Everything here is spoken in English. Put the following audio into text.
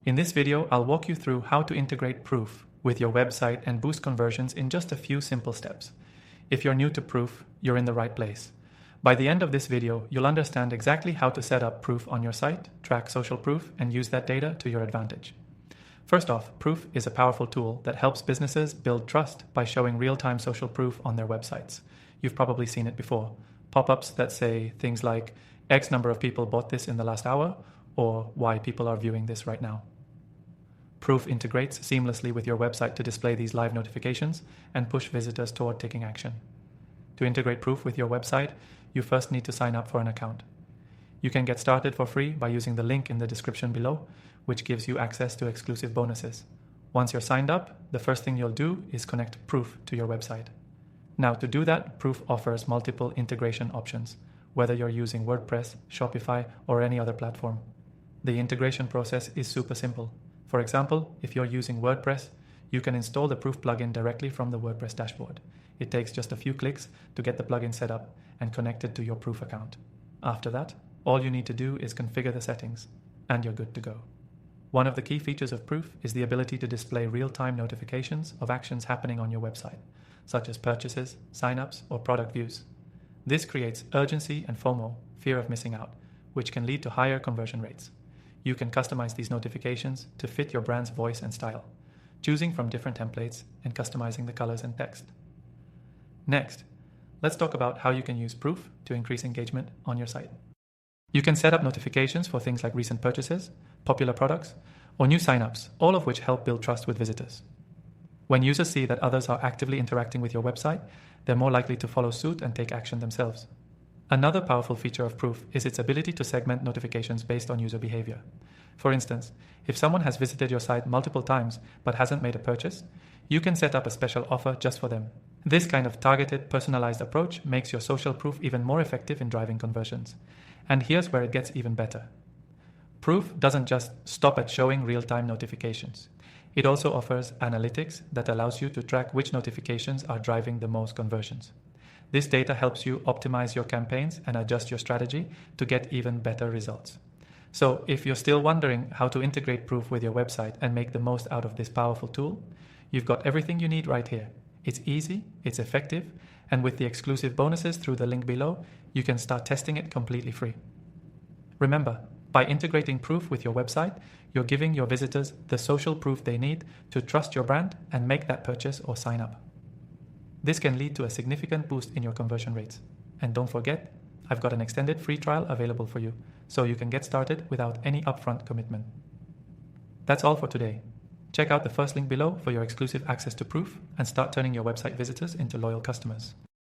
In this video, I'll walk you through how to integrate Proof with your website and boost conversions in just a few simple steps. If you're new to Proof, you're in the right place. By the end of this video, you'll understand exactly how to set up Proof on your site, track social proof, and use that data to your advantage. First off, Proof is a powerful tool that helps businesses build trust by showing real-time social proof on their websites. You've probably seen it before. Pop-ups that say things like, X number of people bought this in the last hour, or why people are viewing this right now. Proof integrates seamlessly with your website to display these live notifications and push visitors toward taking action. To integrate Proof with your website, you first need to sign up for an account. You can get started for free by using the link in the description below, which gives you access to exclusive bonuses. Once you're signed up, the first thing you'll do is connect Proof to your website. Now, to do that, Proof offers multiple integration options, whether you're using WordPress, Shopify, or any other platform. The integration process is super simple. For example, if you're using WordPress, you can install the Proof plugin directly from the WordPress dashboard. It takes just a few clicks to get the plugin set up and connected to your Proof account. After that, all you need to do is configure the settings, and you're good to go. One of the key features of Proof is the ability to display real-time notifications of actions happening on your website, such as purchases, signups, or product views. This creates urgency and FOMO, fear of missing out, which can lead to higher conversion rates. You can customize these notifications to fit your brand's voice and style, choosing from different templates and customizing the colors and text. Next, let's talk about how you can use Proof to increase engagement on your site. You can set up notifications for things like recent purchases, popular products, or new signups, all of which help build trust with visitors. When users see that others are actively interacting with your website, they're more likely to follow suit and take action themselves. Another powerful feature of Proof is its ability to segment notifications based on user behavior. For instance, if someone has visited your site multiple times but hasn't made a purchase, you can set up a special offer just for them. This kind of targeted, personalized approach makes your social proof even more effective in driving conversions. And here's where it gets even better. Proof doesn't just stop at showing real-time notifications. It also offers analytics that allows you to track which notifications are driving the most conversions. This data helps you optimize your campaigns and adjust your strategy to get even better results. So if you're still wondering how to integrate Proof with your website and make the most out of this powerful tool, you've got everything you need right here. It's easy, it's effective, and with the exclusive bonuses through the link below, you can start testing it completely free. Remember, by integrating Proof with your website, you're giving your visitors the social proof they need to trust your brand and make that purchase or sign up. This can lead to a significant boost in your conversion rates. And don't forget, I've got an extended free trial available for you, so you can get started without any upfront commitment. That's all for today. Check out the first link below for your exclusive access to Proof and start turning your website visitors into loyal customers.